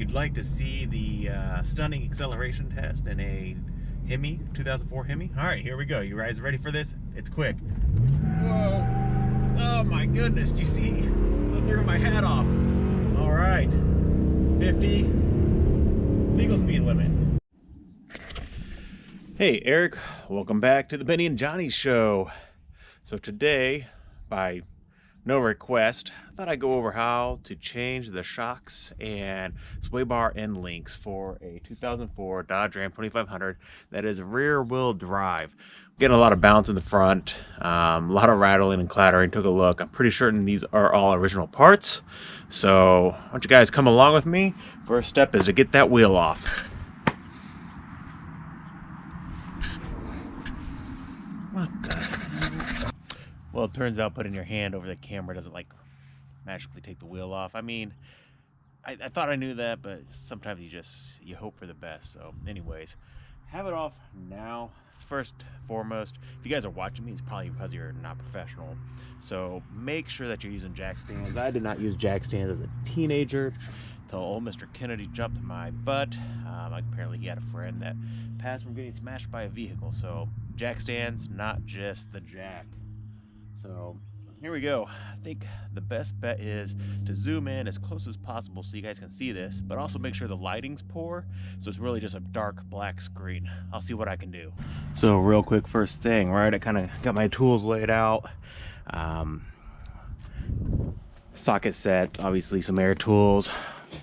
you'd like to see the stunning acceleration test in a Hemi, 2004 Hemi. All right, here we go. You guys ready for this? It's quick. Whoa. Oh my goodness, do you see? I threw my hat off. All right, 50, legal speed limit. Hey, Eric, welcome back to the Benny and Johnny show. So today, by no request, I thought I'd go over how to change the shocks and sway bar end links for a 2004 Dodge Ram 2500 that is rear wheel drive. Getting a lot of bounce in the front, a lot of rattling and clattering. Took a look. I'm pretty certain these are all original parts. So why don't you guys come along with me? First step is to get that wheel off. Well, it turns out putting your hand over the camera doesn't like magically take the wheel off. I mean, I thought I knew that, but sometimes you hope for the best. So anyways, have it off now. First foremost, if you guys are watching me, it's probably because you're not professional. So make sure that you're using jack stands. I did not use jack stands as a teenager until old Mr. Kennedy jumped my butt. Apparently he had a friend that passed from getting smashed by a vehicle. So jack stands, not just the jack. So here we go. I think the best bet is to zoom in as close as possible so you guys can see this, but also make sure the lighting's poor, so it's really just a dark black screen. I'll see what I can do. So real quick, first thing, right, I kind of got my tools laid out. Socket set, obviously some air tools.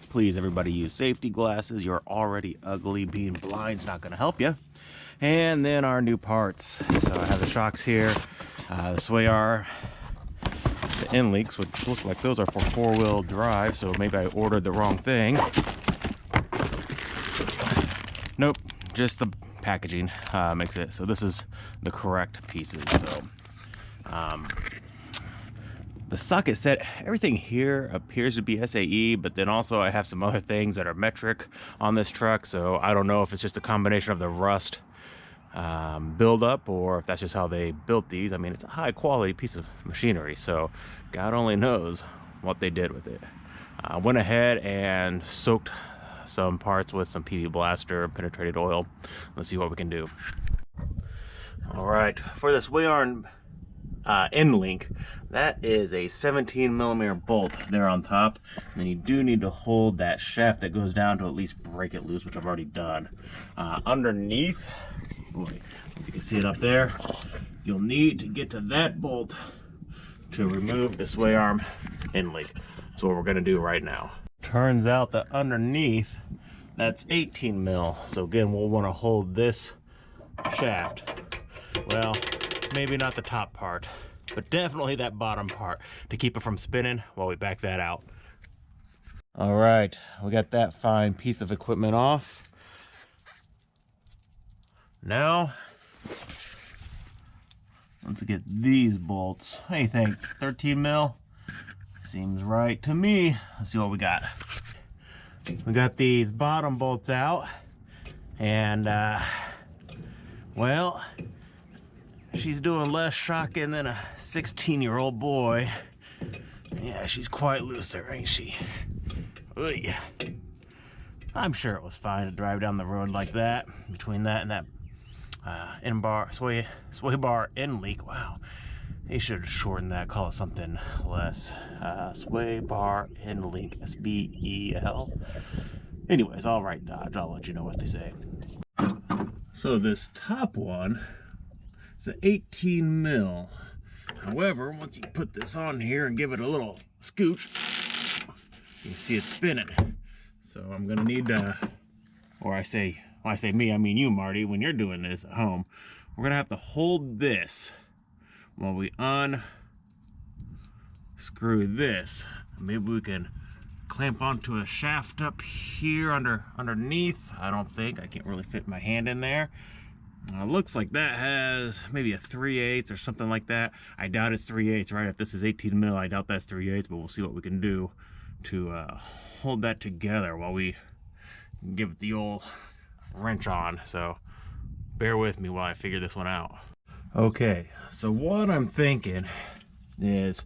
Please, everybody, use safety glasses. You're already ugly. Being blind's not going to help you. And then our new parts. So I have the shocks here. The sway bar, the end links, which look like those are for four-wheel drive, so maybe I ordered the wrong thing. Nope, just the packaging makes it. So this is the correct pieces. So the socket set, everything here appears to be SAE, but then also I have some other things that are metric on this truck, so I don't know if it's just a combination of the rust build up or if that's just how they built these. I mean, it's a high quality piece of machinery, so God only knows what they did with it. Went ahead and soaked some parts with some PV Blaster penetrated oil. Let's see what we can do. All right, for this sway arm end link, that is a 17mm bolt there on top, and then you do need to hold that shaft that goes down to at least break it loose, which I've already done. Underneath, boy, if you can see it up there, you'll need to get to that bolt to remove the sway arm end link. That's what we're going to do right now. Turns out that underneath, that's 18mm, so again, we'll want to hold this shaft. Well, maybe not the top part, but definitely that bottom part to keep it from spinning while we back that out. All right, we got that fine piece of equipment off. Now, let's get these bolts. What do you think? 13mm? Seems right to me. Let's see what we got. We got these bottom bolts out, and well, she's doing less shocking than a 16-year-old boy. Yeah, she's quite loose there, ain't she? Oy. I'm sure it was fine to drive down the road like that. Between that and that end bar, sway bar end leak. Wow, they should have shortened that, call it something less. Sway bar end leak, SBEL. Anyways, all right, Dodge, I'll let you know what they say. So this top one, it's an 18mm. However, once you put this on here and give it a little scooch, you can see it spinning. So I'm gonna need to, or when I say me, I mean you, Marty, when you're doing this at home, we're gonna have to hold this while we unscrew this. Maybe we can clamp onto a shaft up here underneath. I can't really fit my hand in there. Looks like that has maybe a 3/8 or something like that. I doubt it's 3/8, right? If this is 18mm, I doubt that's 3/8, but we'll see what we can do to hold that together while we give it the old wrench on. So bear with me while I figure this one out. Okay, so what I'm thinking is,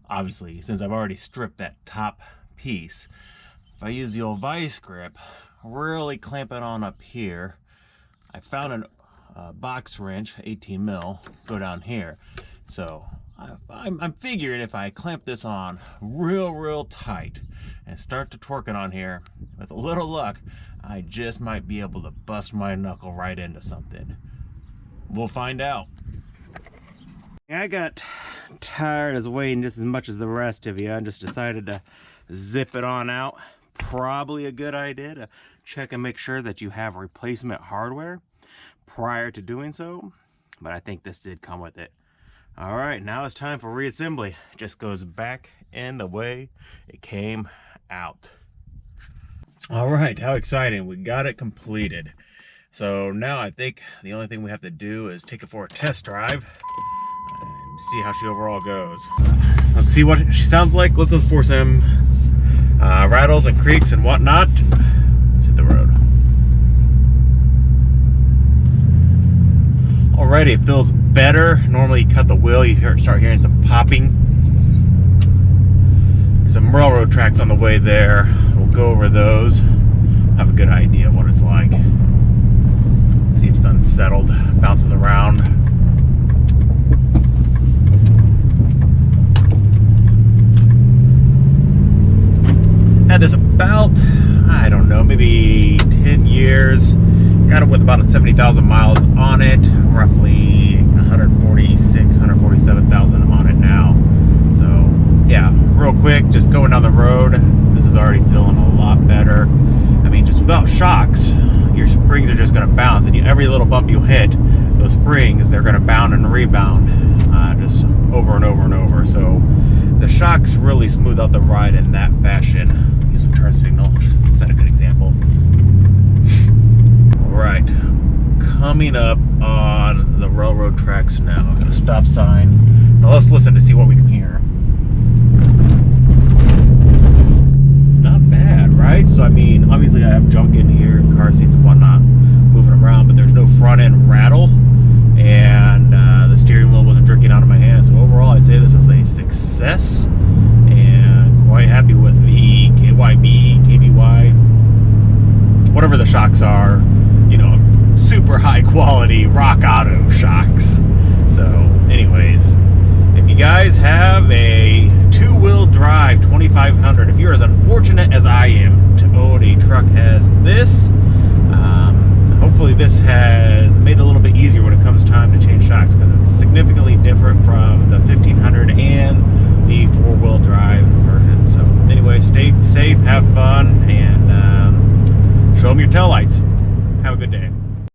obviously, since I've already stripped that top piece, if I use the old vice grip, really clamp it on up here, I found a box wrench, 18 mil, go down here. So I'm figuring if I clamp this on real tight and start to torque it on here, with a little luck, I just might be able to bust my knuckle right into something. We'll find out. I got tired of waiting just as much as the rest of you. I just decided to zip it on out. Probably a good idea to check and make sure that you have replacement hardware prior to doing so, but I think this did come with it. All right, now it's time for reassembly. It just goes back in the way it came out. All right, how exciting. We got it completed. So now I think the only thing we have to do is take it for a test drive and see how she overall goes. Let's see what she sounds like. Let's look for some rattles and creaks and whatnot. Let's hit the road. Alrighty, it feels better. Normally you cut the wheel, you start hearing some popping. There's some railroad tracks on the way there. We'll go over those. Have a good idea of what it's like. See if it's unsettled, bounces around. Had this about, I don't know, maybe 10 years. Got it with about 70,000 miles on it, roughly 147,000 on it now. So yeah, real quick, just going down the road, this is already feeling a lot better. I mean, just without shocks, your springs are just going to bounce, and every little bump you hit, those springs, they're going to bound and rebound just over and over and over. So the shocks really smooth out the ride in that fashion. Use a turn signal. Is that a good example? All right, coming up on the railroad tracks now. Got a stop sign. Now let's listen to see what we can hear. Not bad, right? So I mean, obviously I have junk in here, car seats and whatnot, moving around, but there's no front end rattle, and the steering wheel wasn't jerking out of my hand. So overall, I'd say this was a success, and quite happy with the KYB, KBY, whatever the shocks are. You know, super high quality Rock Auto shocks. So anyways, if you guys have a two-wheel drive 2500, if you're as unfortunate as I am to own a truck as this, hopefully this has made it a little bit easier when it comes time to change shocks, because it's significantly different from the 1500 and the four-wheel drive version. So anyway, stay safe, have fun, and show them your taillights.